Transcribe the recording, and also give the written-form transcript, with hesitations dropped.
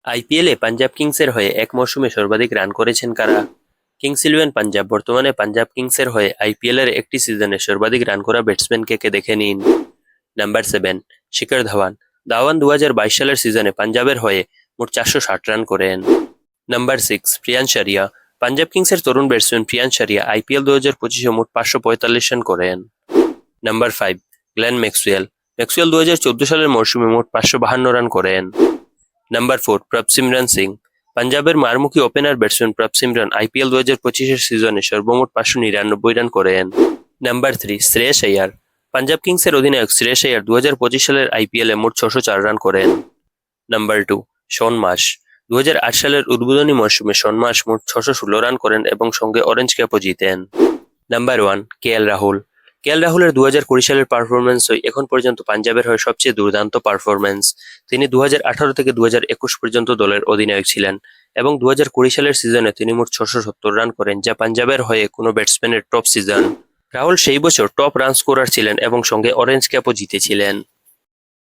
আইপিএলে পাঞ্জাব কিংসের হয়ে এক মৌসুমে সর্বাধিক রান করেছেন কারা? কিংস ইলেভেন পাঞ্জাব বর্তমানে পাঞ্জাব কিংসের হয়ে আইপিএলের একটি সিজনে সর্বাধিক রান করা ব্যাটসম্যানকে কে দেখে নিন। নাম্বার 7, শিখর ধাওয়ান। ধাওয়ান 2022 সালের সিজনে পাঞ্জাবের হয়ে মোট 460 রান করেন। Number 6, প্রিয়ান্স area. পাঞ্জাব কিংসের তরুণ ব্যাটসম্যান প্রিয়ান্স আরিয়া আইপিএল 2025-এ মোট 545 রান করেন। Number 5, Glenn Maxwell. ম্যাক্সওয়েল 2014 সালের মৌসুমে মোট 552 রান করেন। নাম্বার 4, প্রভসিমরন সিং। পাঞ্জাবের মারমুখী ওপেনার ব্যাটসম্যান প্রভসিমরন আইপিএল 2025-এর সিজনে সর্বমোট 599 রান করেন। নাম্বার 3, শ্রেয়স আইয়ার। পাঞ্জাব কিংসের অধিনায়ক শ্রেয়স আইয়ার 2025 সালের আইপিএলে মোট 604 রান করেন। Number 2, Shaun Marsh. 2008 সালের উদ্বোধনী মরশুমে শন মার্শ মোট 616 রান করেন এবং সঙ্গে অরেঞ্জ ক্যাপও জিতেন। Number 1, KL Rahul. কেএল রাহুলের 2020 সালের পারফরম্যান্সই এখন পর্যন্ত পাঞ্জাবের হয়ে সবচেয়ে দুর্দান্ত পারফরম্যান্স। তিনি 2018 থেকে 2021 পর্যন্ত দলের অধিনায়ক ছিলেন এবং 2020 সালের সিজনে তিনি মোট 670 রান করেন, যা পাঞ্জাবের হয়ে কোনো ব্যাটসম্যানের টপ সিজন। রাহুল সেই বছর টপ রান স্কোরার ছিলেন এবং সঙ্গে অরেঞ্জ ক্যাপও জিতেছিলেন।